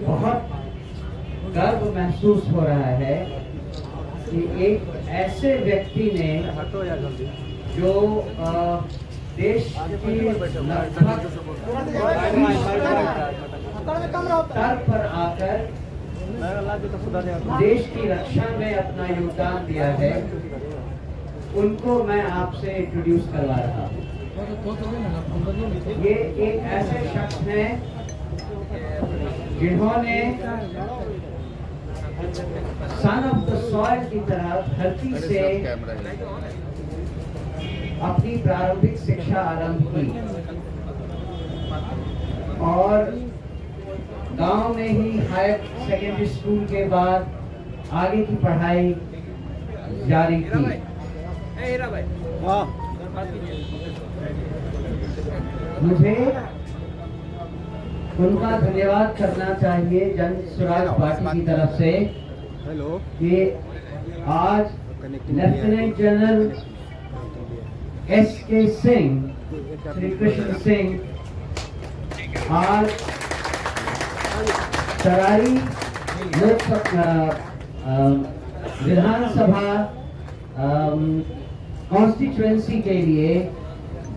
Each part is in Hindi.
बहुत गर्व महसूस हो रहा है कि एक ऐसे व्यक्ति ने जो देश की लगभग स्तर पर आकर देश की रक्षा में अपना योगदान दिया है, उनको मैं आपसे इंट्रोड्यूस करवा रहा हूँ। ये एक ऐसे शख्स हैं जिन्होंने सन ऑफ द सॉइल की तरह धरती से अपनी प्रारंभिक शिक्षा आरंभ की और गांव में ही हायर सेकेंडरी स्कूल के बाद आगे की पढ़ाई जारी की। मुझे उनका धन्यवाद करना चाहिए जन स्वराज पार्टी की तरफ से कि आज lieutenant general S K. Singh, Shri Krishna Singh आज तरारी लोकसभा विधानसभा कॉन्स्टिट्यूएंसी के लिए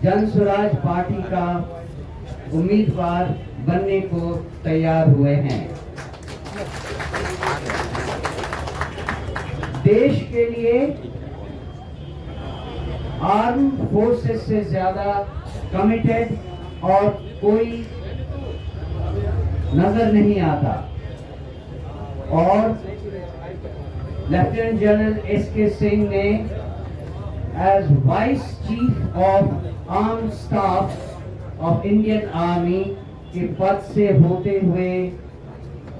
जन स्वराज पार्टी का उम्मीदवार बनने को तैयार हुए हैं। देश के लिए आर्म फोर्सेस से ज्यादा कमिटेड और कोई नजर नहीं आता और लेफ्टिनेंट जनरल एस.के. सिंह ने as vice chief of arm staff of Indian army के पद से होते हुए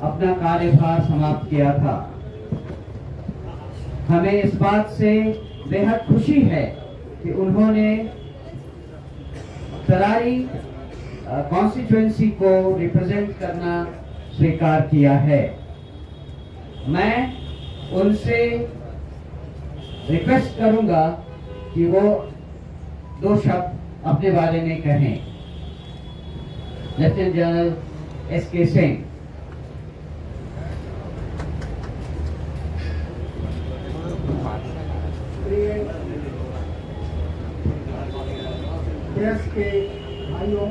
अपना कार्यभार समाप्त किया था। हमें इस बात से बेहद खुशी है कि उन्होंने तरारी कॉन्स्टिट्यूएंसी को रिप्रेजेंट करना स्वीकार किया है। मैं उनसे रिक्वेस्ट करूंगा कि वो दो शब्द अपने बारे में कहें। Lieutenant general S K. Singh. Press के भाइयों,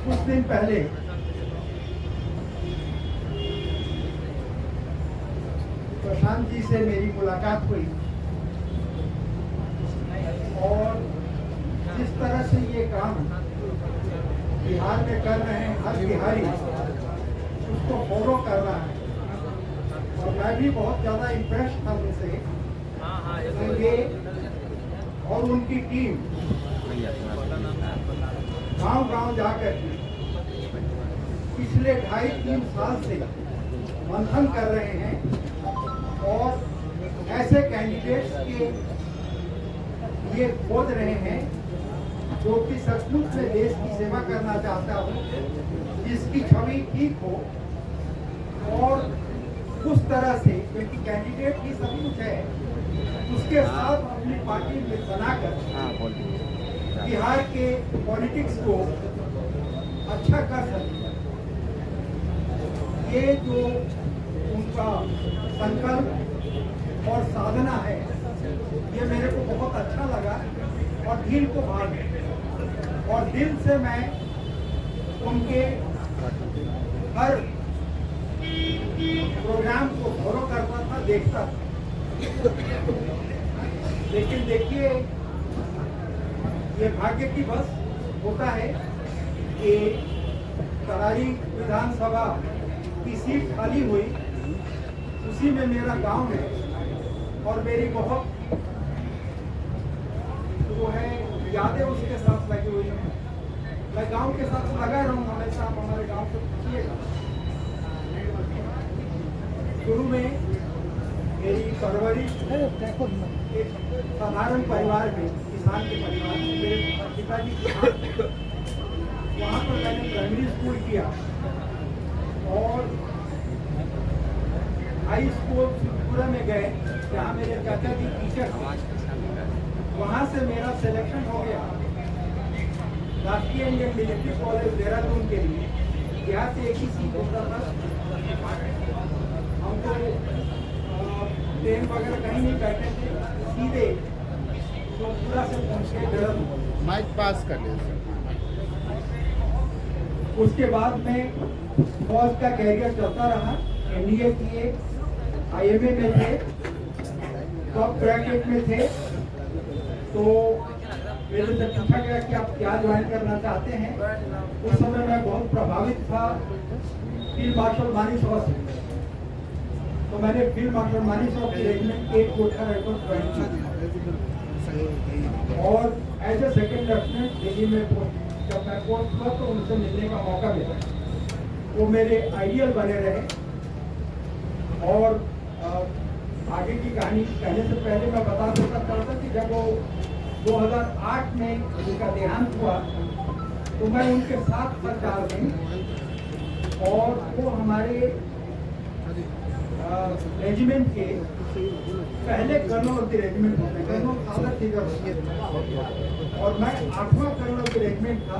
कुछ दिन पहले प्रशांत जी से मेरी मुलाकात हुई और जिस तरह से ये काम बिहार में कर रहे हैं, हर बिहारी उसको फॉलो कर रहा है और मैं भी बहुत ज्यादा इम्प्रेस था उनसे। ये और उनकी टीम गांव-गांव जाकर पिछले 2.5-3 साल से मंथन कर रहे हैं और ऐसे कैंडिडेट्स के ये खोज रहे हैं जो कि सचमुच में देश की सेवा करना चाहता हो, जिसकी छवि ठीक हो और उस तरह से, क्योंकि कैंडिडेट ही सब कुछ है, उसके साथ अपनी पार्टी में बनाकर बिहार के पॉलिटिक्स को अच्छा कर सकते। ये जो उनका संकल्प और साधना है, ये मेरे को बहुत अच्छा लगा और दिल को भा गया और दिल से मैं उनके हर प्रोग्राम को फॉलो करता था, देखता था। लेकिन देखिए, ये भाग्य की बस होता है कि तरारी विधानसभा की सीट खाली हुई, उसी में मेरा गांव है और मेरी बहुत जो है यादें उसके साथ लगी हुई हैं। मैं गांव के साथ लगा रहूँगा हमेशा। आप हमारे गांव को पूछिएगा। शुरू में मेरी परवरिश एक साधारण परिवार में, किसान के परिवार में, मेरे पिताजी किसान, वहाँ पर मैंने प्राइमरी स्कूल किया और हाई स्कूल त्रिपुरा में गए जहाँ मेरे चाचा जी टीचर थे। वहाँ से मेरा सिलेक्शन हो गया राष्ट्रीय इंडियन मिलिट्री कॉलेज देहरादून के लिए यहाँ से एक ही सीट होता था। हमको ट्रेन वगैरह कहीं नहीं बैठे थे, सीधे पूरा से पहुँच के देहरादून। माइक पास कर ले। उसके बाद में फौज का कैरियर चलता रहा। एनडीए किए, आईएमए में थे, टॉप ब्रैकेट में थे। तो मेरे से पूछा गया कि आप क्या ज्वाइन करना चाहते हैं। उस समय मैं बहुत प्रभावित था फील्ड मार्शल मानेसर से। तो मैंने फील्ड मार्शल मानेसर की रेजिमेंट 8 कोठा राइफल ज्वाइन किया और as a second lieutenant Delhi में जब मैं पोस्ट हुआ तो उनसे मिलने का मौका मिला। वो मेरे आइडियल बने रहे। और आगे की कहानी कहने से पहले मैं बता देता था कि जब वो 2008 में उनका देहांत हुआ तो मैं उनके साथ था 4 दिन। और वो हमारे रेजिमेंट के पहले कर्नल ऑफ द रेजिमेंट होते हैं, कर्नल सादर फिगर होते हैं। और मैं 8वां कर्नल ऑफ द रेजिमेंट था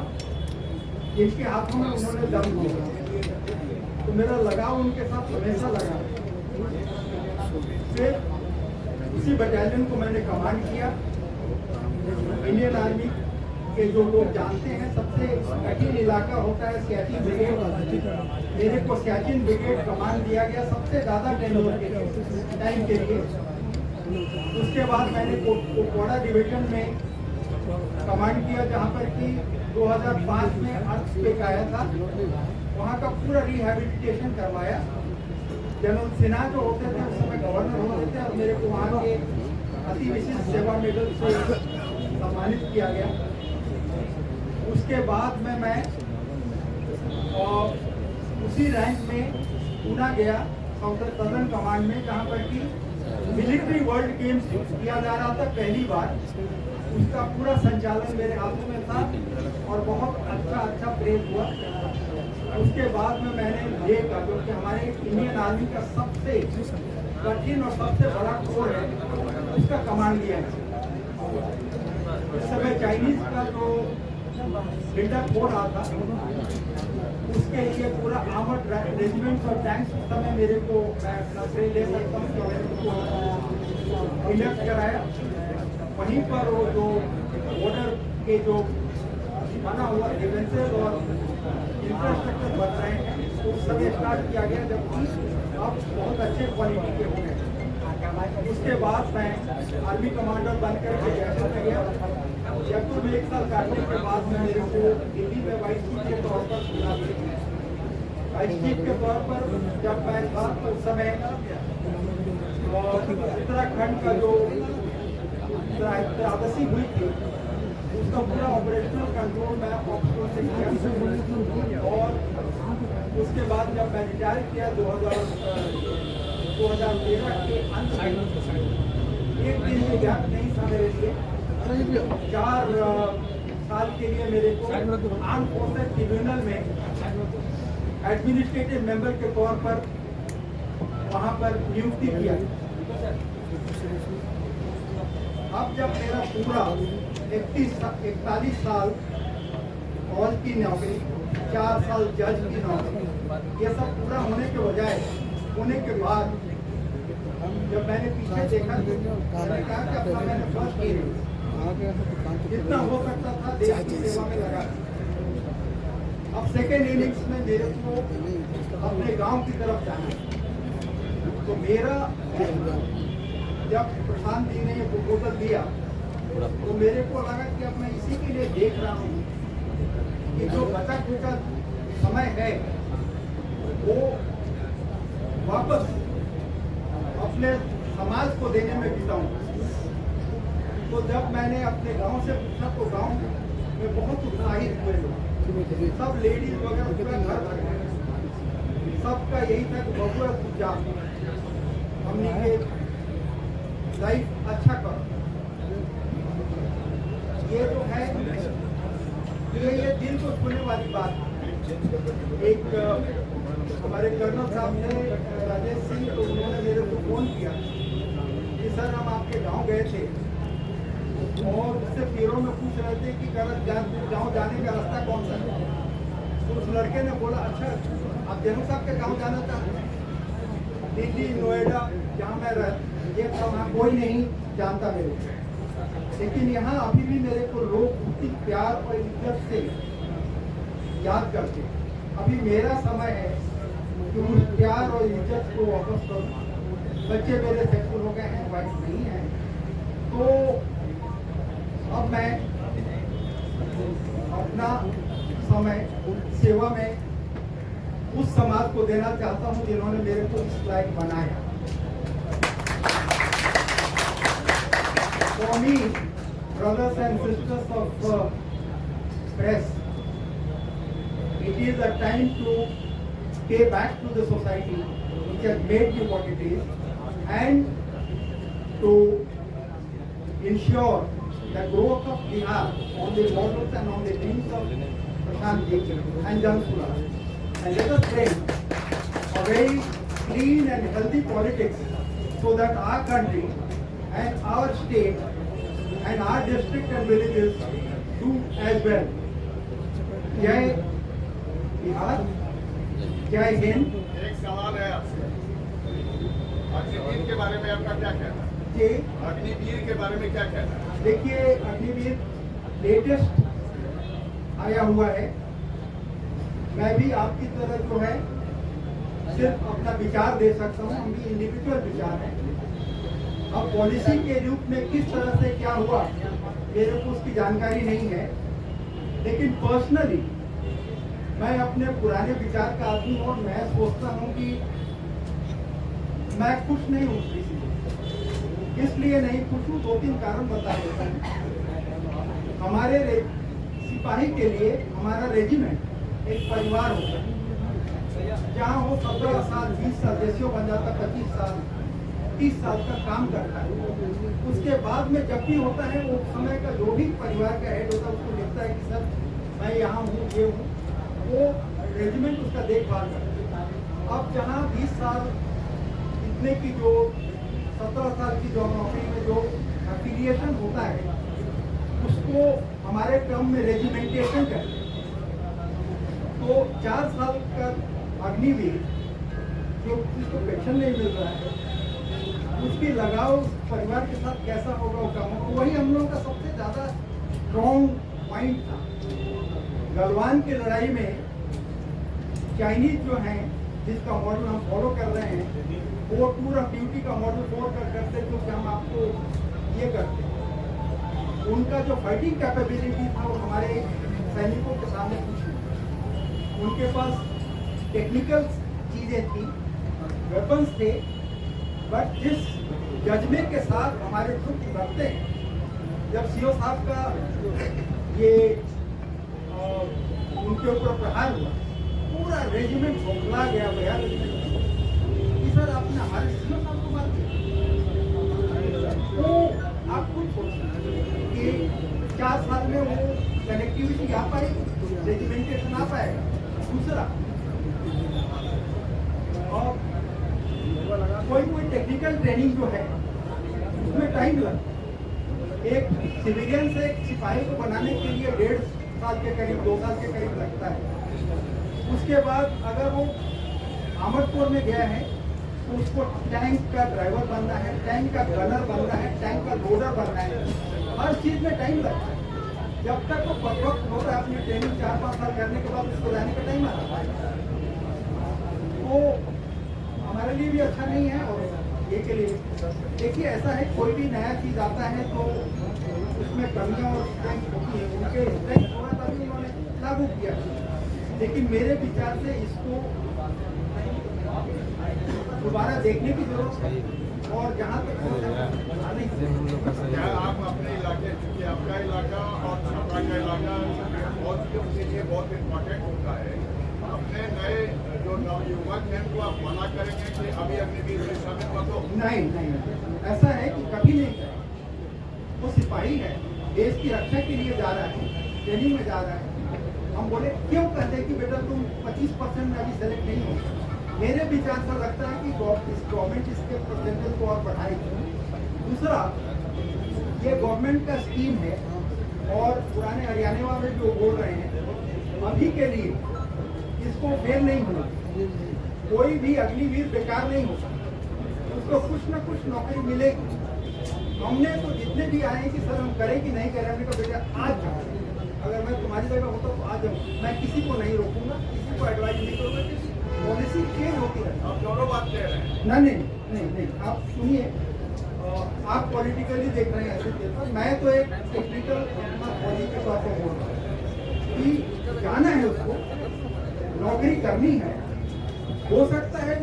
जिसके हाथों में उन्होंने दम दिया। तो मेरा लगाव उनके साथ हमेशा लगा। फिर उसी बटालियन को मैंने कमांड किया। इंडियन आर्मी के जो लोग जानते हैं सबसे कठिन इलाका होता है सियाचिन ब्रिगेड। मेरे को सियाचिन ब्रिगेड कमांड दिया गया सबसे ज़्यादा टाइम के लिए। उसके बाद मैंने कोड़ा डिवीजन में कमांड किया जहाँ पर कि 2005 में अर्थक्वेक आया था। वहाँ का पूरा रिहैबिलिटेशन करवाया। जनरल सिन्हा जो होते थे उस समय गवर्नर होते थे और मेरे को वहाँ के अति विशिष्ट सेवा मेडल से सम्मानित किया गया। उसके बाद में मैं उसी रैंक में पूना गया सदर्न कमांड में, जहाँ पर कि मिलिट्री वर्ल्ड गेम्स किया जा रहा था पहली बार। उसका पूरा संचालन मेरे हाथों में था और बहुत अच्छा प्रेज हुआ। उसके बाद में मैंने देखा जो कि हमारे इंडियन आर्मी का सबसे कठिन और सबसे बड़ा कोर है उसका कमांड लिया है। उस समय चाइनीज का जो बिल्डअप हो रहा था उसके लिए पूरा आर्मर्ड रेजिमेंट्स और टैंक्स उस समय मेरे को मैं अपना श्रेय ले सकता हूँ कि मैंने उनको इलेक्ट कराया। वहीं पर वो जो बॉर्डर के जो बना हुआ डिफेंसेस और इंफ्रास्ट्रक्चर बन रहे हैं उस समय स्टार्ट किया गया, जबकि अब बहुत अच्छे क्वालिटी के हो गए। उसके बाद मैं आर्मी कमांडर बनकर के जयपुर में गया। जयपुर में 1 साल काटने के बाद में मेरे को दिल्ली में वाइस चीफ के तौर पर चुना गया। वाइस चीफ के तौर पर जब मैं था तो उस समय उत्तराखंड का जो त्रासदी हुई थी उसका पूरा ऑपरेशनल कंट्रोल मैं ऑफिसर से किया। और उसके बाद जब मैं रिटायर किया 2013 के अंत में, एक दिन भी गैप नहीं था मेरे लिए। 4 साल के लिए मेरे को आर्म फोर्सेस ट्रिब्यूनल में एडमिनिस्ट्रेटिव मेंबर के तौर पर वहाँ पर नियुक्ति किया। अब जब मेरा पूरा 41 साल फौज की नौकरी, 4 साल जज की नौकरी, ये सब पूरा होने के बाद जब मैंने पीछे देखा तो मैंने कहा कि अपना मैंने फर्स्ट इनिंग्स जितना हो सकता था देश की सेवा में लगा। अब सेकेंड इनिंग्स में मेरे को अपने गांव की तरफ जाना है। तो मेरा जब प्रशांत जी ने ये प्रपोजल दिया तो मेरे को लगा कि अब मैं इसी के लिए देख रहा हूँ कि जो बचा खुचा समय है वो वापस अपने समाज को देने में बिताऊं। तो जब मैंने अपने गांव से पूछा तो गांव में बहुत उत्साहित हुए लोग, सब लेडीज वगैरह पूरा घर भर गए। सबका यही था कि बबुआ पूजा हमने के लाइफ अच्छा करो। ये जो है ये दिल को छूने वाली बात। एक हमारे कर्नल साहब ने राजेश सिंह, तो उन्होंने मेरे को फोन किया कि सर हम आपके गांव गए थे और उससे पैरों में पूछ रहे थे कि गाँव जाने का रास्ता कौन सा है। तो उस लड़के ने बोला, अच्छा आप जनू साहब के गाँव जाना चाहते हैं? दिल्ली, नोएडा जहाँ मैं ये था वहाँ कोई नहीं जानता मेरे को, लेकिन यहाँ अभी भी मेरे को लोग उसी प्यार और इज्जत से याद करते हैं। अभी मेरा समय है कि उस प्यार और इज्जत को वापस करूँ। बच्चे मेरे सक्सेसफुल हो गए हैं, वाइफ नहीं है, तो अब मैं अपना समय सेवा में उस समाज को देना चाहता हूं जिन्होंने मेरे को इस लायक बनाया। For me, brothers and sisters of press, it is a time to pay back to the society which has made you what it is, and to ensure the growth of Bihar on the models and on the dreams of Prashant Ji and Jansula. And let us bring a very clean and healthy politics so that our country and our state and our district and villages do as well. Jai Bihar, Jai Hind. एक सवाल है आपसे, अग्निवीर के बारे में आपका क्या कहना है? जी, अग्निवीर के बारे में क्या कहना है? देखिए अग्निवीर लेटेस्ट आया हुआ है। मैं भी आपकी तरह जो है सिर्फ अपना विचार दे सकता हूँ, हम भी इंडिविजुअल विचार है। अब पॉलिसी के रूप में किस तरह से क्या हुआ मेरे को उसकी जानकारी नहीं है, लेकिन पर्सनली मैं अपने पुराने विचार का आदमी हूँ और मैं सोचता हूँ कि मैं खुश नहीं हूँ किसी से। इसलिए नहीं खुश हूँ, 2-3 कारण बता देता हूँ। हमारे सिपाही के लिए हमारा रेजिमेंट एक परिवार होता है, जहाँ वो 17 साल 20 साल जैसे बन जाता, 25 साल 30 साल का काम करता है। उसके बाद में जब भी होता है वो समय का जो भी परिवार का हेड होता है उसको लिखता है कि सर मैं यहाँ हूँ, ये हूँ, वो रेजिमेंट उसका देखभाल करता है। अब जहाँ 20 साल इतने की जो 17 साल की जो नौकरी में जो एफिलिएशन होता है उसको हमारे क्रम में रेजिमेंटेशन कहते हैं। तो 4 साल का अग्निवीर जो जिसको पेंशन नहीं मिल रहा है उसकी लगाव परिवार के साथ कैसा होगा वो काम, वही हम लोगों का सबसे ज़्यादा स्ट्रॉन्ग पॉइंट था। गलवान की लड़ाई में चाइनीज जो हैं जिसका मॉडल हम फॉलो कर रहे हैं वो टूर ऑफ ड्यूटी का मॉडल फॉलो करते जो कि हम आपको ये करते हैं। उनका जो फाइटिंग कैपेबिलिटी था वो हमारे सैनिकों के सामने कुछ नहीं। उनके पास टेक्निकल चीज़ें थी, वेपन्स थे, बट जिस जज्बे के साथ हमारे ट्रुप बढ़ते हैं, जब सीओ साहब का ये उनके ऊपर प्रहार हुआ पूरा रेजिमेंट खोखला गया भैया। सर आपने हमारे सीओ साहब को मार दिया, तो आप खुद सोचिए कि 4 साल में वो कनेक्टिविटी आ पाएगी, रेजिमेंटेशन आ पाएगा। दूसरा, और कोई टेक्निकल ट्रेनिंग जो है उसमें टाइम लगता है। एक सिविलियन से एक सिपाही को बनाने के लिए 1.5 साल के करीब 2 साल के करीब लगता है। उसके बाद अगर वो आमदपुर में गया है तो उसको टैंक का ड्राइवर बनना है, टैंक का गनर बनना है, टैंक का लोडर बनना है, हर चीज़ में टाइम लगता है। जब तक वो परफेक्ट होता है अपनी ट्रेनिंग 4-5 साल करने के बाद उसको जाने का टाइम आता है, तो हमारे लिए भी अच्छा नहीं है और ये के लिए। देखिए ऐसा है, कोई भी नया चीज़ आता है तो उसमें कमियां और स्ट्रेंथ होती है, उनके स्ट्रेंथ होगा तभी उन्होंने लागू किया। लेकिन मेरे विचार से इसको दोबारा देखने की जरूरत है। और जहाँ तक क्या आप अपने इलाके, चूँकि आपका इलाका और छपरा का इलाका बहुत के लिए बहुत इम्पोर्टेंट होता है, अपने नए जो नवयुवक हैं उनको आप मना करेंगे कि अभी अग्निवीर में शामिल मत हो? नहीं, ऐसा है कि कभी नहीं करें। वो सिपाही है, देश की रक्षा के लिए जा रहा है, ट्रेनिंग में जा रहा है। हम बोले क्यों कहते कि बेटा तुम 25% में अभी सेलेक्ट नहीं हो। मेरे विचार से लगता है कि गवर्नमेंट इसके परसेंटेज को और बढ़ाएगी। दूसरा, ये गवर्नमेंट का स्कीम है और पुराने हरियाणा वाले जो बोल रहे हैं अभी के लिए इसको फेल नहीं होना, कोई भी अग्निवीर बेकार नहीं होगा, उसको कुछ ना कुछ नौकरी मिलेगी। हमने तो जितने भी आए कि सर हम करें कि नहीं करें, हमने कहा बेटा आज जाओ, अगर मैं तुम्हारी जगह होता तो आज जाऊँ, मैं किसी को नहीं रोकूंगा, किसी को एडवाइस नहीं करूँगा, पॉलिसी चेंज होती रहती है। आप दोनों बात कह रहे हैं। नहीं, आप सुनिए, आप पॉलिटिकली देख रहे हैं ऐसे पेपर, मैं तो एक टेक्निकल अपना पॉलिसी के तौर पर बोल रहा हूँ कि जाना है उसको, नौकरी करनी है, हो सकता है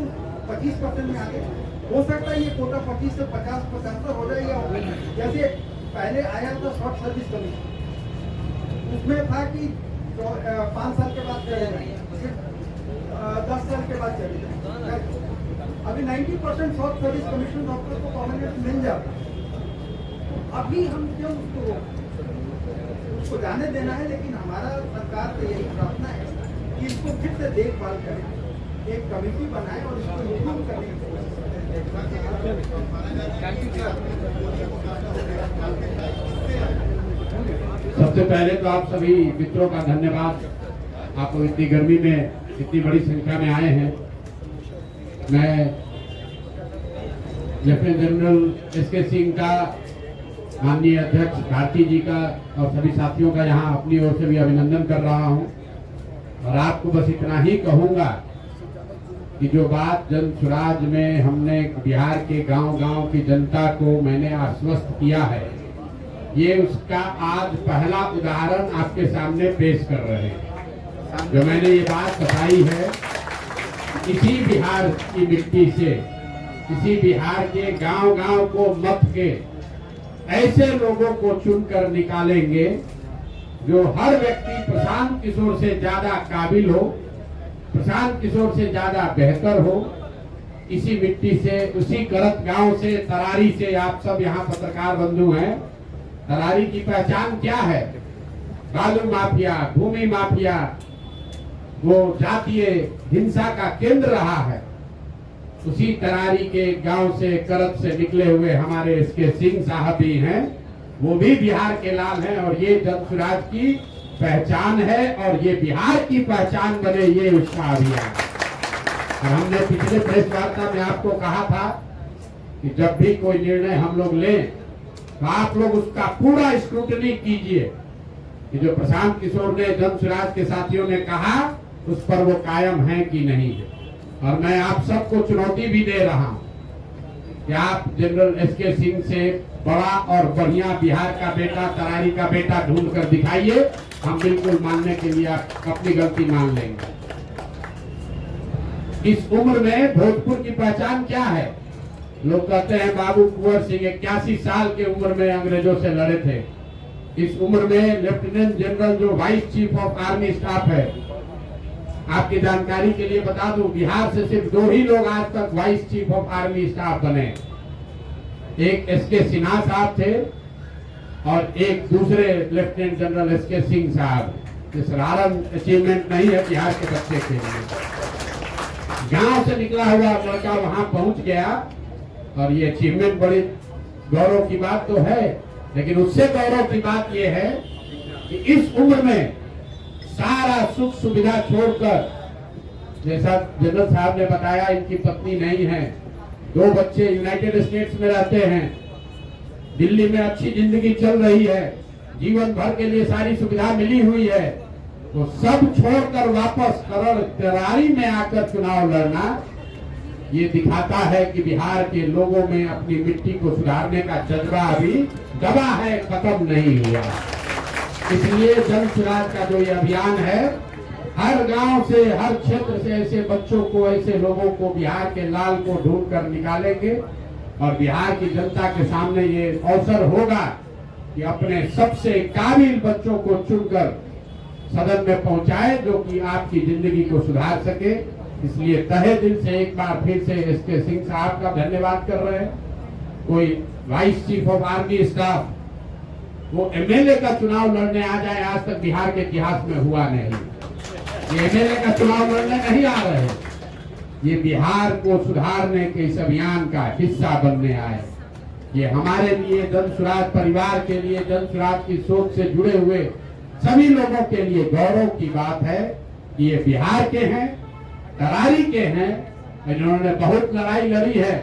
25% में आगे, हो सकता है ये कोटा 25 से 50-75 हो जाए, या जैसे पहले आया था शॉर्ट सर्विस कमीशन, उसमें था कि 5 साल के बाद चले जाए, 10 साल के बाद चले जाए। अभी 90% शॉर्ट सर्विस कमीशन डॉक्टर को परमानेंट मिल जाता है। अभी हम क्यों उसको जाने देना है, लेकिन हमारा सरकार से यही प्रार्थना है कि इसको फिर से देखभाल करें, एक कमेटी बनाए और इसको इम्प्रूव करने की कोशिश करें। सबसे पहले तो आप सभी मित्रों का धन्यवाद, आपको इतनी गर्मी में इतनी बड़ी संख्या में आए हैं। मैं लेफ्टिनेंट जनरल एस के सिंह का, माननीय अध्यक्ष भारती जी का और सभी साथियों का यहाँ अपनी ओर से भी अभिनंदन कर रहा हूँ। और आपको बस इतना ही कहूँगा कि जो बात जन स्वराज में हमने बिहार के गांव-गांव की जनता को मैंने आश्वस्त किया है, ये उसका आज पहला उदाहरण आपके सामने पेश कर रहे हैं। जो मैंने ये बात बताई है, इसी बिहार की मिट्टी से, इसी बिहार के गांव-गांव को मत के ऐसे लोगों को चुनकर निकालेंगे जो हर व्यक्ति प्रशांत किशोर से ज्यादा काबिल हो, प्रशांत किशोर से ज्यादा बेहतर हो। इसी मिट्टी से, उसी करत गांव से, तरारी से, आप सब यहाँ पत्रकार बंधु हैं, तरारी की पहचान क्या है? बालू माफिया, भूमि माफिया, वो जातीय हिंसा का केंद्र रहा है। उसी तरारी के गांव से, करत से निकले हुए हमारे इसके सिंह साहब भी हैं, वो भी बिहार के लाल हैं। और ये जन स्वराज की पहचान है और ये बिहार की पहचान बने, ये उसका अभियान। और हमने पिछले प्रेस वार्ता में आपको कहा था कि जब भी कोई निर्णय हम लोग लें तो आप लोग उसका पूरा स्क्रूटनी कीजिए कि जो प्रशांत किशोर ने, जन स्वराज के साथियों ने कहा, उस पर वो कायम है कि नहीं है। और मैं आप सबको चुनौती भी दे रहा हूं कि आप जनरल एस के सिंह से बड़ा और बढ़िया बिहार का बेटा, तरारी का बेटा ढूंढ कर दिखाइए, हम बिल्कुल मानने के लिए अपनी गलती मान लेंगे। इस उम्र में भोजपुर की पहचान क्या है? लोग कहते हैं बाबू कुंवर सिंह 81 साल के उम्र में अंग्रेजों से लड़े थे। इस उम्र में लेफ्टिनेंट जनरल जो vice chief of army staff है, आपकी जानकारी के लिए बता दूं, बिहार से सिर्फ 2 ही लोग आज तक vice chief of army staff बने। एक एस के सिन्हा साहब थे और एक दूसरे लेफ्टिनेंट जनरल एस के सिंह साहब। ये साधारण अचीवमेंट नहीं है बिहार के बच्चे के लिए। गांव से निकला हुआ लड़का वहां पहुंच गया और ये अचीवमेंट बड़ी गौरव की बात तो है, लेकिन उससे गौरव की बात यह है कि इस उम्र में सारा सुख सुविधा छोड़कर, जैसा जनरल साहब ने बताया, इनकी पत्नी नहीं है, 2 बच्चे यूनाइटेड स्टेट्स में रहते हैं, दिल्ली में अच्छी जिंदगी चल रही है, जीवन भर के लिए सारी सुविधा मिली हुई है, तो सब छोड़कर वापस तरारी में आकर चुनाव लड़ना, ये दिखाता है कि बिहार के लोगों में अपनी मिट्टी को सुधारने का जज्बा अभी दबा है, खत्म नहीं हुआ। इसलिए जन स्वराज का जो ये अभियान है, हर गांव से, हर क्षेत्र से ऐसे बच्चों को, ऐसे लोगों को, बिहार के लाल को ढूंढ कर निकालेंगे और बिहार की जनता के सामने ये अवसर होगा कि अपने सबसे काबिल बच्चों को चुनकर सदन में पहुंचाए, जो कि आपकी जिंदगी को सुधार सके। इसलिए तहे दिल से एक बार फिर से एस के सिंह साहब का धन्यवाद कर रहे हैं। कोई vice chief of army staff वो एमएलए का चुनाव लड़ने आ जाए, आज तक बिहार के इतिहास में हुआ नहीं। ये एमएलए का चुनाव लड़ने नहीं आ रहे, ये बिहार को सुधारने के इस अभियान का हिस्सा बनने आए। ये हमारे लिए जन स्वराज परिवार के लिए, जन स्वराज की सोच से जुड़े हुए सभी लोगों के लिए गौरव की बात है कि ये बिहार के हैं, तरारी के हैं, इन्होंने बहुत लड़ाई लड़ी है।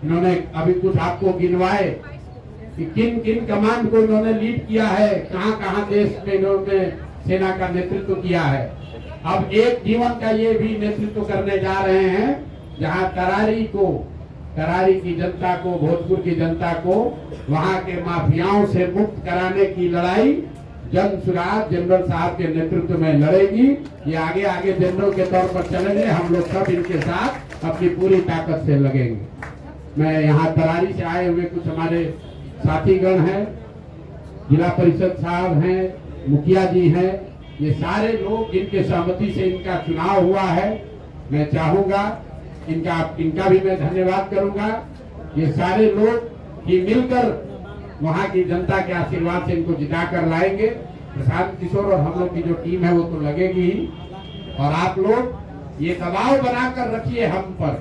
इन्होंने अभी कुछ आपको गिनवाए कि किन किन कमांड को इन्होंने लीड किया है, कहाँ कहाँ देश में इन्होंने सेना का नेतृत्व किया है। अब एक जीवन का ये भी नेतृत्व करने जा रहे हैं जहाँ तरारी की जनता को, भोजपुर की जनता को वहाँ के माफियाओं से मुक्त कराने की लड़ाई जन स्वराज जनरल साहब के नेतृत्व में लड़ेगी। ये आगे आगे जनरल के तौर पर चलेंगे, हम लोग सब इनके साथ अपनी पूरी ताकत से लगेंगे। मैं यहाँ तरारी से आए हुए कुछ हमारे साथीगण हैं, जिला परिषद साहब हैं, मुखिया जी हैं, ये सारे लोग जिनके सहमति से इनका चुनाव हुआ है, मैं चाहूंगा इनका भी मैं धन्यवाद करूंगा। ये सारे लोग ही मिलकर वहाँ की जनता के आशीर्वाद से इनको जिता कर लाएंगे। प्रशांत किशोर और हम लोग की जो टीम है वो तो लगेगी ही, और आप लोग ये दबाव बनाकर रखिए हम पर।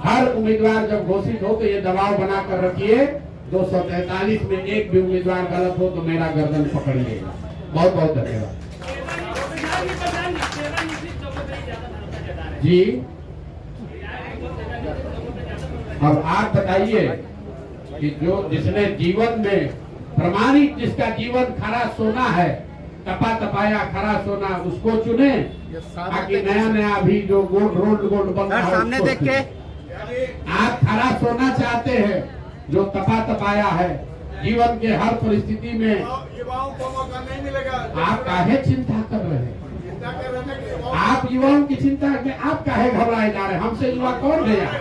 हर उम्मीदवार जब घोषित हो तो ये दबाव बनाकर रखिए, 243 में एक भी उम्मीदवार गलत हो तो मेरा गर्दन पकड़िएगा। बहुत बहुत धन्यवाद जी। अब आप बताइए कि जिसने जीवन में प्रमाणिक, जिसका जीवन खरा सोना है, तपा तपाया खरा सोना, उसको चुने, ताकि नया नया अभी जो रोड बन रहा है सामने देख के। आप खरा सोना चाहते हैं जो तपा तपाया है, जीवन के हर परिस्थिति में युवाओं को मौका नहीं मिलेगा। आप काहे चिंता कर रहे हैं? आप युवाओं की चिंता में आप काहे घबराए जा रहे हैं? हमसे युवा कौन है यार?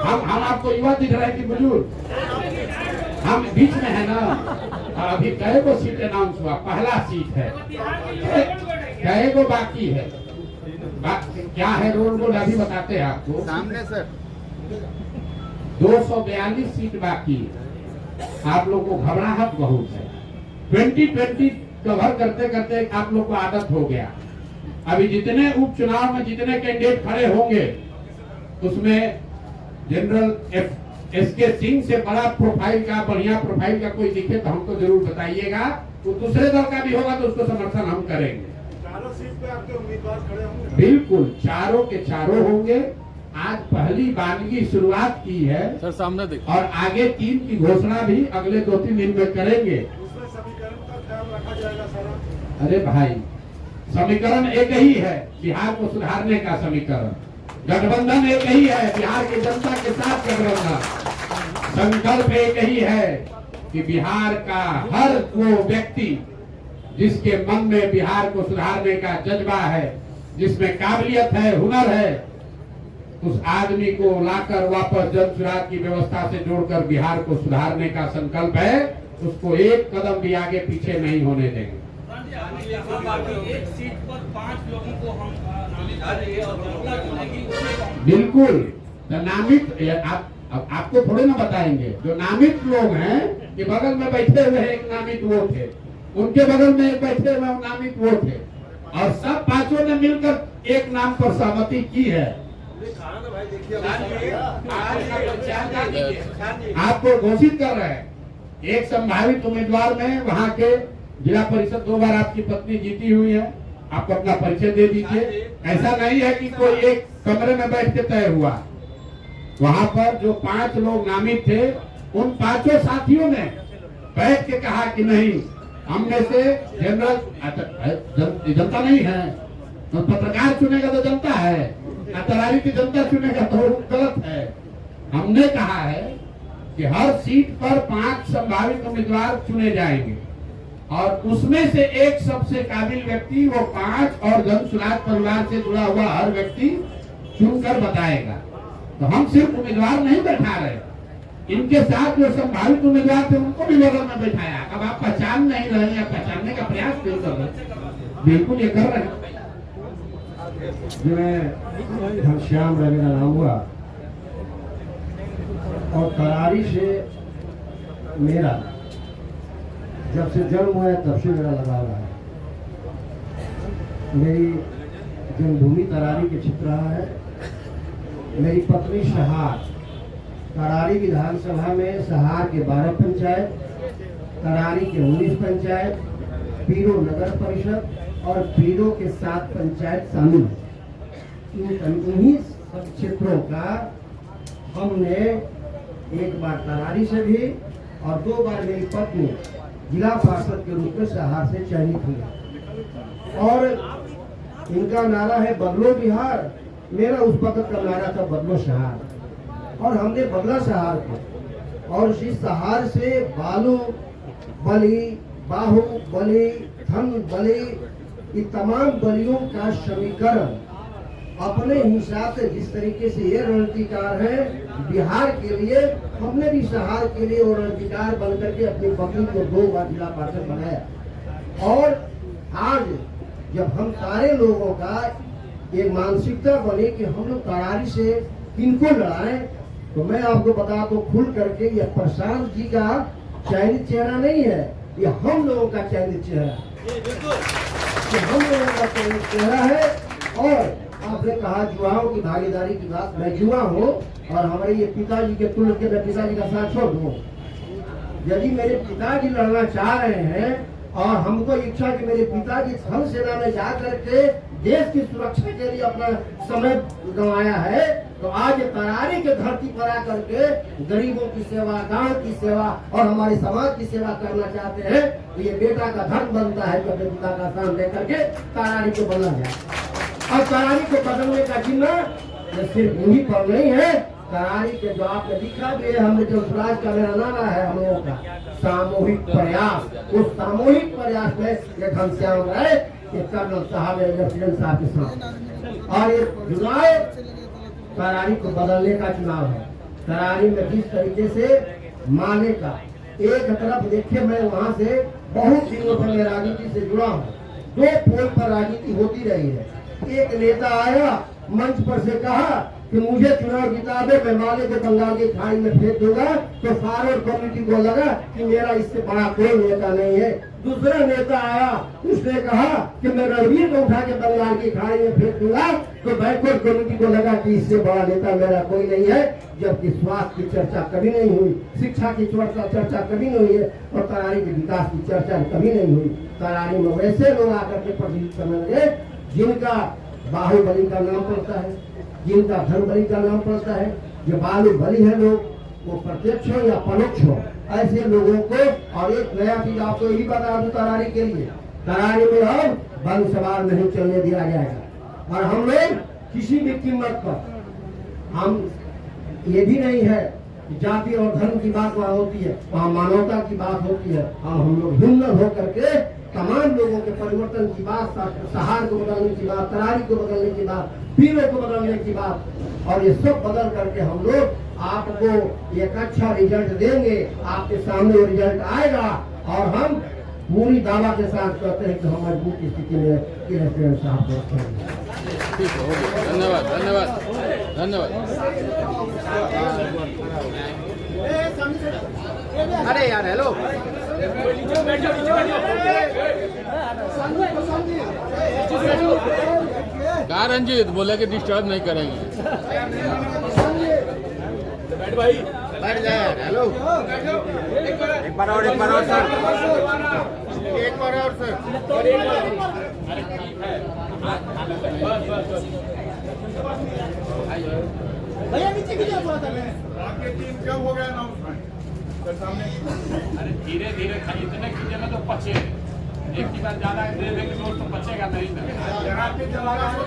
हम आपको युवा दिख रहे हैं कि बुजुर्ग? हम बीच में है ना। अभी कई को सीट अनाउंस हुआ, पहला सीट है, कई को बाकी है। क्या है रोड बोर्ड अभी बताते हैं आपको सामने सर। 242 सीट बाकी है। आप लोग को घबराहट बहुत है। 2020 कवर करते करते आप लोग को आदत हो गया। अभी जितने उपचुनाव में जितने कैंडिडेट खड़े होंगे उसमें जनरल एसके सिंह से बड़ा प्रोफाइल का, बढ़िया प्रोफाइल का कोई दिखे तो हमको जरूर बताइएगा। तो दूसरे दल का भी होगा तो उसको समर्थन हम करेंगे। चारों सीट पे आपके उम्मीदवार खड़े होंगे? बिल्कुल, चारों के चारों होंगे। आज पहली बानगी शुरुआत की है सर, सामने देखिए, और आगे 3 की घोषणा भी अगले 2-3 दिन में करेंगे। उसमें समीकरण का ख्याल रखा जाएगा सारा। अरे भाई, समीकरण एक ही है, बिहार को सुधारने का समीकरण। गठबंधन एक ही है, बिहार की जनता के साथ गठबंधन। संकल्प एक ही है कि बिहार का हर वो व्यक्ति जिसके मन में बिहार को सुधारने का जज्बा है, जिसमें काबिलियत है, हुनर है, उस आदमी को लाकर वापस जन स्वराज की व्यवस्था से जोड़कर बिहार को सुधारने का संकल्प है। उसको एक कदम भी आगे पीछे नहीं होने देंगे। एक सीट पर 5 लोगों को हम नामित करेंगे और जनता चुनेगी उसमें बिल्कुल। तो नामित आपको थोड़े ना बताएंगे। जो नामित लोग हैं कि बगल में बैठे हुए एक नामित वो थे, उनके बगल में एक बैठे हुए नामित वो थे, और सब 5 ने मिलकर एक नाम पर सहमति की है। आपको घोषित कर रहे हैं एक संभावित उम्मीदवार में वहाँ के जिला परिषद 2 बार आपकी पत्नी जीती हुई है। आप अपना परिचय दे दीजिए। ऐसा नहीं है कि कोई एक कमरे में बैठ के तय हुआ। वहाँ पर जो 5 लोग नामित थे, उन 5 साथियों ने बैठ के कहा कि नहीं, हमने से जनरल जनता नहीं है तो पत्रकार चुनेगा तो जनता है, तरारी की जनता चुनेगा तो गलत है। हमने कहा है कि हर सीट पर 5 संभावित उम्मीदवार चुने जाएंगे और उसमें से एक सबसे काबिल व्यक्ति, वो 5 और जन स्वराज परिवार से जुड़ा हुआ हर व्यक्ति चुनकर बताएगा। तो हम सिर्फ उम्मीदवार नहीं बैठा रहे, इनके साथ जो संभावित उम्मीदवार थे उनको भी बगल में बैठाया। अब आप पहचान नहीं रहे या पहचानने का प्रयास नहीं कर रहे, बिल्कुल ये कर रहे हैं। मैं घनश्याम रवि का नाम हुआ और तरारी से मेरा जब से जन्म हुआ है तब से मेरा लगाव रहा है। मेरी जन्मभूमि तरारी के क्षेत्र रहा है। मेरी पत्नी शहाद करारी विधानसभा में सहार के 12 पंचायत, करारी के 19 पंचायत, पीरो नगर परिषद और पीरो के 7 पंचायत शामिल हैं। इन्हीं सब क्षेत्रों का हमने एक बार करारी से भी और 2 बार मेरी पत्नी जिला पार्षद के रूप में सहार से चयनित हुई। और इनका नारा है बदलो बिहार, मेरा उस वक्त का नारा था बदलो सहार, और हमने बदला सहार को। और इस सहार से बालू बलि, बाहु बलि, धन बलि, ये तमाम बलियों का समीकरण अपने हिसाब से जिस तरीके से ये रणनीतिकार है बिहार के लिए, हमने भी सहार के लिए वो रणनीतिकार बन करके अपनी पत्नी को 2 बार जिला पार्षद बनाया। और आज जब हम सारे लोगों का एक मानसिकता बने कि हम लोग करारी से किनको लड़ाएं, तो मैं आपको बता दो खुल करके ये प्रशांत जी का चयनित चेहरा नहीं है, ये हम लोगों का चयनित चेहरा है, ये हम लोगों का चयनित चेहरा है। और आपने कहा युवाओं की भागीदारी की बात, मैं युवा हूँ और हमारे ये पिताजी के तुल्य के मैं पिताजी का साथ छोड़ दूँ। यदि मेरे पिताजी लड़ना चाह रहे हैं और हमको इच्छा कि मेरे पिताजी थल सेना में जा करके देश की सुरक्षा के लिए अपना समय गंवाया है, तो आज करारी के धरती पर आकर के गरीबों की सेवा, गांव की सेवा और हमारे समाज की सेवा करना चाहते हैं, तो ये बेटा का धर्म बनता है कि अपने पिता का स्थान लेकर के करारी को बदला जाए। और करारी को बदलने का जिम्मा सिर्फ यही पर नहीं है, करारी के जो आपने लिखा भी है, हमने जो स्वराज का मेरा नारा है हम लोगों का सामूहिक प्रयास, उस सामूहिक प्रयास में ये घनश्याम राय, ये कर्नल साहब, लेफ्टिनेंट साहब के साथ, और ये चुनाव करारी को बदलने का चुनाव है। करारी में जिस तरीके से माले का एक तरफ देखिए, मैं वहाँ से बहुत दिनों से मैं राजनीति से जुड़ा हूँ, 2 पोल पर राजनीति होती रही है। एक नेता आया मंच पर से कहा कि मुझे चुनाव जिता दे, मैं माले को बंगाल की खाड़ी में फेंक दूंगा, तो फॉरवर्ड कमेटी को लगा कि मेरा इससे बड़ा कोई नेता नहीं है। दूसरा नेता आया, उसने कहा कि मैं रणवीर को उठा के बंगाल की खाड़ी में फेंक दूंगा, तो बैकवर्ड कमेटी को लगा कि इससे बड़ा नेता मेरा कोई नहीं है। जबकि स्वास्थ्य की चर्चा कभी नहीं हुई, शिक्षा की चर्चा कभी नहीं हुई है, और करारी के विकास की चर्चा कभी नहीं हुई। करारी में वैसे लोग आकर के प्रतिनिधित्व करने लगे जिनका बाहुबली का नाम पड़ता है, जिनका धनबली का नाम पड़ता है। जो बाहुबली है लोग, वो प्रत्यक्ष हो या परोक्ष हो, ऐसे लोगों को। और एक नया चीज आपको यही बता दूं करारी के लिए, करारी में अब बल सवार नहीं चलने दिया जाएगा। और हम लोग किसी भी कीमत पर, हम ये भी नहीं है कि जाति और धर्म की बात वहाँ होती है, वहाँ मानवता की बात होती है। हम लोग हिम्मत होकर के तमाम लोगों के परिवर्तन की बात, सहार को बदलने की बात, करारी को बदलने की बात, पीरों को बदलने की बात, और ये सब बदल करके हम लोग आपको एक अच्छा रिजल्ट देंगे। आपके सामने वो रिजल्ट आएगा और हम पूरी दावा के साथ कहते हैं कि हम मजबूत स्थिति में लेफ्टिनेंट साहब को धन्यवाद धन्यवाद धन्यवाद। अरे यार हेलो, कहा रंजीत बोले कि डिस्टर्ब नहीं करेंगे। बैठ जाए यार, हेलो एक बार और सर, एक बार और सर। भैया नीचे गिर जाओ थोड़ा। आपकी टीम कब हो गया अनाउंसमेंट सामने? अरे धीरे धीरे खाली इतने कीजिए ना तो पचे, एक की बात ज्यादा दे देंगे तो पचेगा नहीं ना। यहाँ के जनता को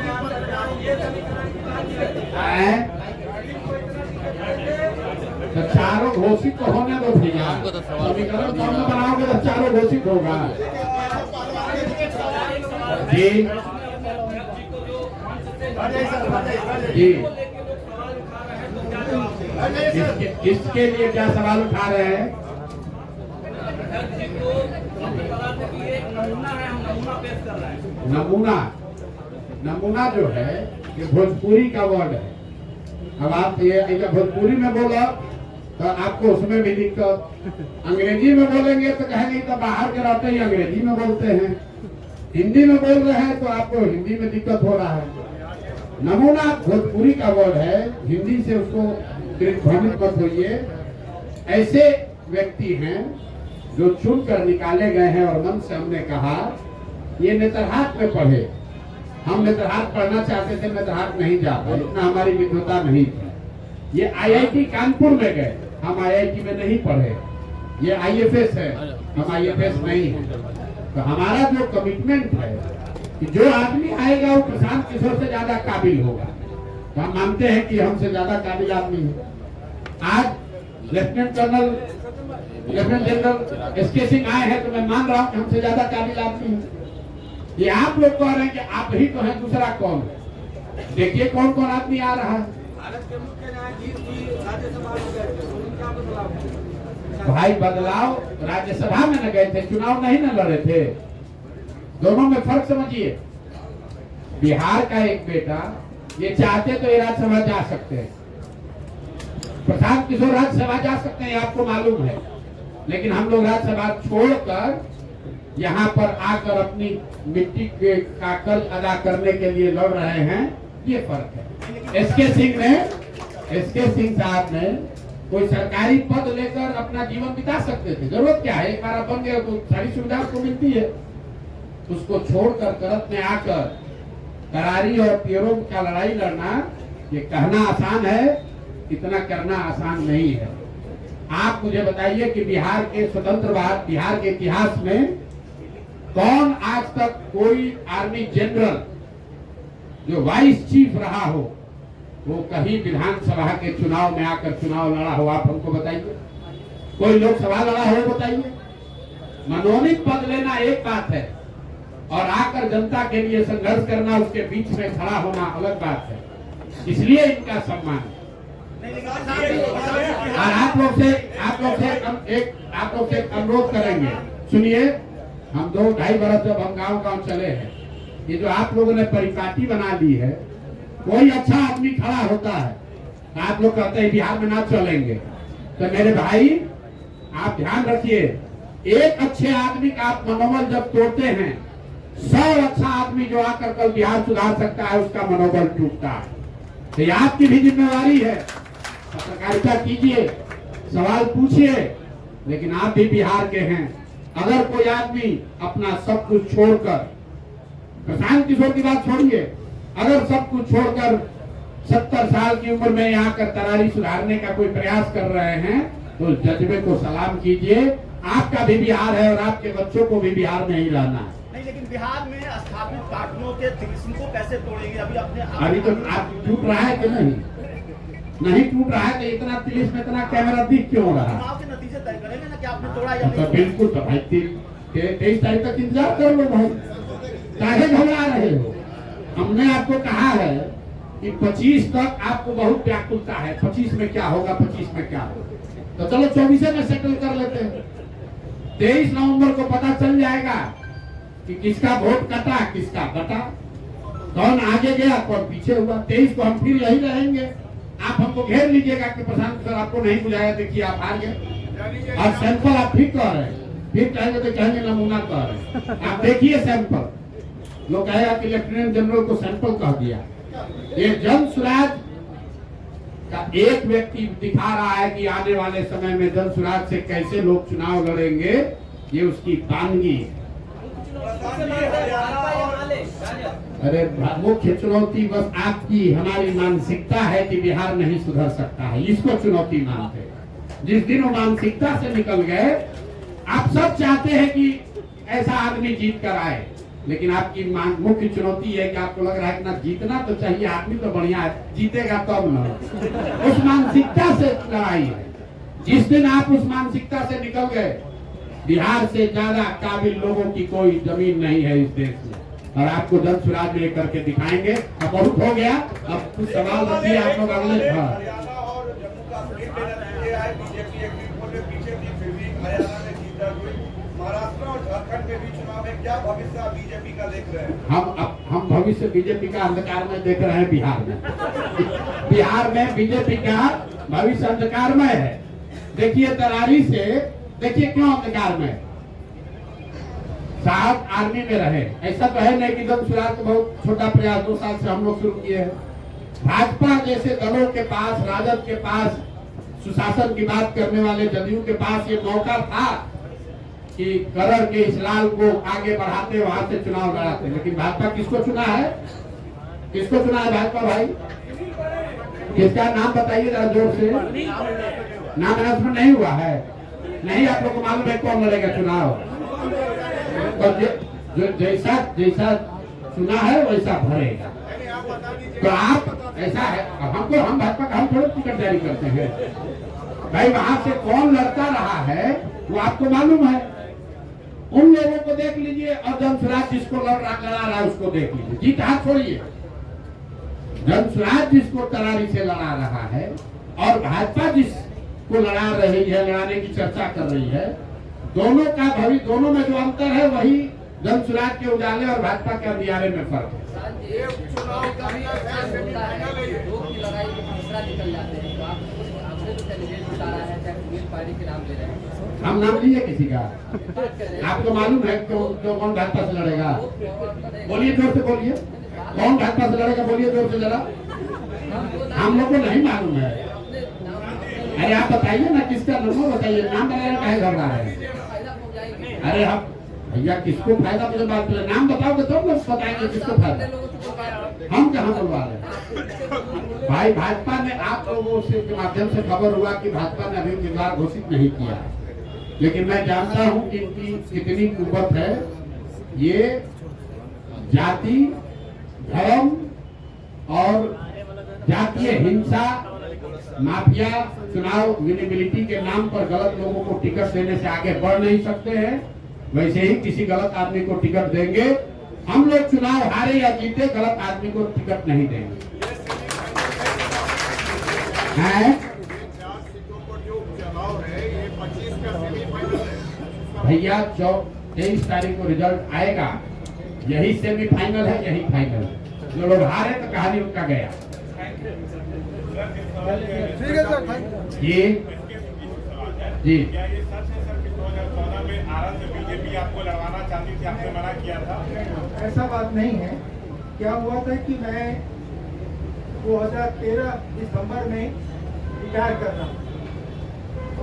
तो चारों घोषित तो होने दो भैया, हमको तो सवाल समीकरण कौन बनाओगे तो चारों घोषित होगा। जी जी, किसके लिए क्या सवाल उठा रहे हैं? नमूना जो है ये भोजपुरी का वर्ड है। अब आप ये भोजपुरी में बोलो तो आपको उसमें भी दिक्कत, अंग्रेजी में बोलेंगे तो कहेंगे तो बाहर के रहते ही अंग्रेजी में बोलते हैं, हिंदी में बोल रहे हैं तो आपको हिंदी में दिक्कत हो रहा है। नमूना भोजपुरी का वर्ड है, हिंदी से उसको भ्रमित मत होइए। ऐसे व्यक्ति हैं जो चुनकर निकाले गए हैं और मन से हमने कहा ये नेतरहाट में पढ़े। हम नेतरहाट पढ़ना चाहते थे, नेतरहाट नहीं जा पाए, इतना हमारी विद्वता नहीं थी। ये आईआईटी कानपुर में गए, हम आईआईटी में नहीं पढ़े। ये आईएफएस है, हम आईएफएस नहीं है। तो हमारा जो कमिटमेंट है कि जो आदमी आएगा वो प्रशांत किशोर से ज्यादा काबिल होगा। तो हम मानते हैं कि हमसे ज्यादा काबिल आदमी है। आज लेफ्टिनेंट जनरल एसके सिंह आए हैं तो मैं मान रहा हूँ कि हमसे ज्यादा काबिल आदमी है। ये आप लोग कह रहे हैं कि आप ही तो हैं, दूसरा कौन? देखिए कौन कौन आदमी आ रहा है। भाई बदलाव राज्यसभा में न गए थे, चुनाव नहीं न लड़े थे। दोनों में फर्क समझिए। बिहार का एक बेटा ये चाहते तो ये राज्यसभा जा सकते हैं, प्रशांत किशोर राज्यसभा जा सकते हैं, आपको मालूम है। लेकिन हम लोग राज्यसभा छोड़कर यहाँ पर आकर अपनी मिट्टी का कर्ज अदा करने के लिए लड़ रहे हैं, ये फर्क है। एसके सिंह साहब ने कोई सरकारी पद लेकर अपना जीवन बिता सकते थे, जरूरत क्या है, एक बार बन गया तो सारी सुविधा उसको मिलती है। उसको छोड़कर करत में आकर करारी और पियरों का लड़ाई लड़ना, ये कहना आसान है, इतना करना आसान नहीं है। आप मुझे बताइए कि बिहार के स्वतंत्र भारत, बिहार के इतिहास में कौन आज तक कोई आर्मी जनरल जो वाइस चीफ रहा हो वो कहीं विधानसभा के चुनाव में आकर चुनाव लड़ा हो? आप हमको बताइए। कोई लोकसभा लड़ा हो बताइए। मनोनीत पद लेना एक बात है और आकर जनता के लिए संघर्ष करना, उसके बीच में खड़ा होना अलग बात है। इसलिए इनका सम्मान। और आप लोग से अनुरोध करेंगे, सुनिए, हम 2-2.5 बरस जब हम गांव चले हैं, ये जो आप लोगों ने परिपाटी बना ली है, कोई अच्छा आदमी खड़ा होता है तो आप लोग कहते हैं बिहार में ना चलेंगे। तो मेरे भाई आप ध्यान रखिए, एक अच्छे आदमी का आप मनोबल जब तोड़ते हैं, 100 अच्छा आदमी जो आकर कल बिहार सुधार सकता है उसका मनोबल टूटता है। तो ये आपकी भी जिम्मेवारी है। पत्रकारिता कीजिए, सवाल पूछिए, लेकिन आप भी बिहार के हैं। अगर कोई आदमी अपना सब कुछ छोड़कर, प्रशांत किशोर की बात छोड़िए, अगर सब कुछ छोड़कर 70 साल की उम्र में यहाँ कर तरारी सुधारने का कोई प्रयास कर रहे हैं तो जज्बे को सलाम कीजिए। आपका भी बिहार है और आपके बच्चों को भी बिहार में ही रहना है। नहीं, लेकिन बिहार में स्थापित पार्टियों के तिलिस्म को कैसे तोड़ेंगे? अभी तो आप टूट रहा है कि नहीं टूट रहा है तो इतना पुलिस में इतना कैमरा दिख क्यों रहा? चुनाव के नतीजे तय करेंगे ना कि आपने तोड़ा या नहीं। तो बिल्कुल, तो भाई 23 तारीख तक इंतजार कर लो भाई, काहे घबरा रहे हो? हमने आपको कहा है कि 25 तक आपको बहुत व्याकुलता है, 25 में क्या होगा, 25 में क्या होगा, तो चलो 24 में सेटल कर लेते हैं। 23 नवंबर को पता चल जाएगा कि किसका वोट कटा, किसका बटा, कौन आगे गया, कौन पीछे हुआ। 23 को हम फिर यही रहेंगे। आप हमको घेर लीजिएगा कि प्रशांत सर आपको नहीं बुलाया, देखिए आप हार गए। और सैंपल आप फिर कह रहे हैं, फिर कहेंगे तो कहेंगे नमूना कह रहे हैं। आप देखिए सैंपल, लोग कहेगा कि लेफ्टिनेंट जनरल को सैंपल कह दिया। ये जन सुराज का एक व्यक्ति दिखा रहा है कि आने वाले समय में जन सुराज से कैसे लोग चुनाव लड़ेंगे, ये उसकी तानगी है। अरे मुख्य चुनौती बस आपकी हमारी मानसिकता है कि बिहार नहीं सुधर सकता है, इसको चुनौती मानते हैं। जिस दिन वो मानसिकता से निकल गए, आप सब चाहते हैं कि ऐसा आदमी जीत कर आए, लेकिन आपकी मुख्य चुनौती है कि आपको लग रहा है कि ना जीतना तो चाहिए, आदमी तो बढ़िया है, जीतेगा तब ना। उस मानसिकता से लड़ाई है। जिस दिन आप उस मानसिकता से निकल गए, बिहार से ज्यादा काबिल लोगों की कोई जमीन नहीं है इस देश में, और आपको जन सुराज में करके दिखाएंगे। अब बहुत हो गया, अब कुछ सवाल रखिए आप लोग अगले। महाराष्ट्र और झारखंड में भी चुनाव है, क्या भविष्य आप बीजेपी का देख रहे हैं? हम भविष्य बीजेपी का अंधकार में देख रहे हैं। बिहार में बीजेपी का भविष्य अंधकार में है। देखिए तरारी से, देखिए क्यों अंधकार में। साहब आर्मी में रहे, ऐसा तो है नहीं कि जन सुराज को बहुत छोटा प्रयास 2 साल से हम लोग शुरू किए हैं। भाजपा जैसे दलों के पास, राजद के पास, सुशासन की बात करने वाले जदयू के पास ये मौका था कि करर के इस लाल को आगे बढ़ाते, वहां से चुनाव लड़ाते, लेकिन भाजपा किसको चुना है? किसको चुना है भाजपा भाई? किसका नाम बताइए जरा जोर से। नाम अनाउंसमेंट नहीं हुआ है? नहीं, आप लोग को मालूम है कौन लड़ेगा चुनाव? तो जैसा जैसा चुना है वैसा भरेगा। तो आप ऐसा है, हम भाजपा का हम थोड़े टिकट जारी करते हैं भाई। वहां से कौन लड़ता रहा है वो आपको मालूम है। उन लोगों को देख लीजिए और जनसुराज जिसको लड़ा रहा है उसको देख लीजिए। जीत हाथ छोड़िए। जनसुराज जिसको तरारी से लड़ा रहा है और भाजपा जिसको लड़ा रही है, लड़ाने की चर्चा कर रही है, दोनों का भविष्य, दोनों में जो अंतर है वही जनसुराज के उजाले और भाजपा के अंधियारे में फर्क है। हम नाम लिए किसी का? आपको मालूम है कौन भाजपा से लड़ेगा? बोलिए जोर से, बोलिए कौन भाजपा से लड़ेगा? बोलिए जोर से जरा। हम लोग को नहीं मालूम है। अरे आप बताइए ना किसका नाम बताइए। नाम बताने काहे घबरा रहे हैं? अरे आप भैया किसको फायदा, मुझे बात करें, नाम बताओगे तो लोग बताएंगे किसको फायदा। हम कहाँ बोलवा रहे हैं भाई? भाजपा ने आप लोगों से के माध्यम से खबर हुआ कि भाजपा ने अभी उम्मीदवार घोषित नहीं किया है, लेकिन मैं जानता हूँ कि इनकी कितनी कुव्वत है। ये जाति, धर्म और जातीय हिंसा, माफिया, चुनाव विनेबिलिटी के नाम पर गलत लोगों को टिकट देने से आगे बढ़ नहीं सकते हैं। वैसे ही किसी गलत आदमी को टिकट देंगे। हम लोग चुनाव हारे या जीते, गलत आदमी को टिकट नहीं देंगे। भैया 23 तारीख को रिजल्ट आएगा। यही सेमीफाइनल है, यही फाइनल है। जो लोग हारे तो कहानी उनका गया। ठीक है सर, जी बीजेपी आपको लड़वाना चाहती थी, आपने मना किया था? ऐसा बात नहीं है। क्या हुआ था कि मैं 2013 दिसंबर में रिटायर कर रहा हूँ।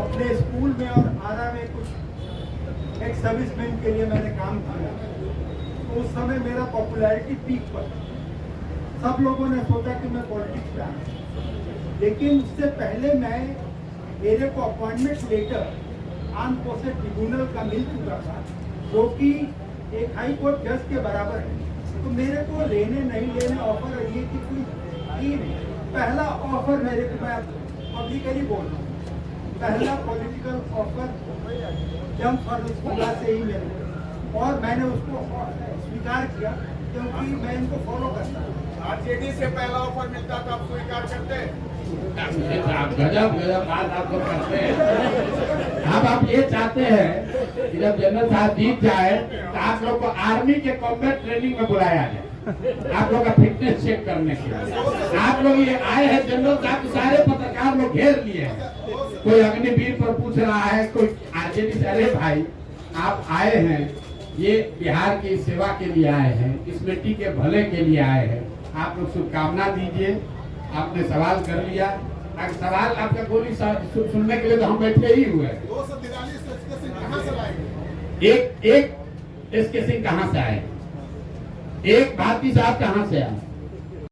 अपने स्कूल में और आरा में कुछ एक सर्विसमैन के लिए मैंने काम किया। तो उस समय मेरा पॉपुलैरिटी पीक पर, सब लोगों ने सोचा कि मैं पॉलिटिक्स में आऊँ। लेकिन उससे पहले मेरे को appointment letter armed forces tribunal का मिल चुका था, जो कि एक हाई कोर्ट जज के बराबर है। तो मेरे को लेने नहीं लेने ऑफर ये कि कोई पहला ऑफर मेरे को, मैं पब्लिकली बोल रहा हूँ, पहला पॉलिटिकल ऑफर जंग फॉर खुला से ही मेरे को, और मैंने उसको स्वीकार किया क्योंकि मैं इनको फॉलो करता हूँ। आरजेडी से पहला ऑफर मिलता था, आप स्वीकार करते? गजब गजब बात आप लोग करते हैं। अब आप ये चाहते हैं कि जब जनरल साहब जीत जाए तो आप लोग को आर्मी के कॉम्बैट ट्रेनिंग में बुलाया जाए, आप लोग का फिटनेस चेक करने के लिए। आप लोग ये आए हैं, जनरल साहब सारे पत्रकार लोग घेर लिए हैं। कोई अग्निवीर पर पूछ रहा है, कोई आरजेडी से। अरे भाई आप आए हैं, ये बिहार की सेवा के लिए आए हैं, इस बेटी के भले के लिए आए हैं। आप लोग शुभकामना दीजिए। आपने सवाल कर लिया, अगर सवाल आपका गोली सुनने के लिए तो हम बैठे ही हुए। 243 कहां से लाएंगे? एक एसके सिंह कहां से आए? एक भारती साहब कहां से आए?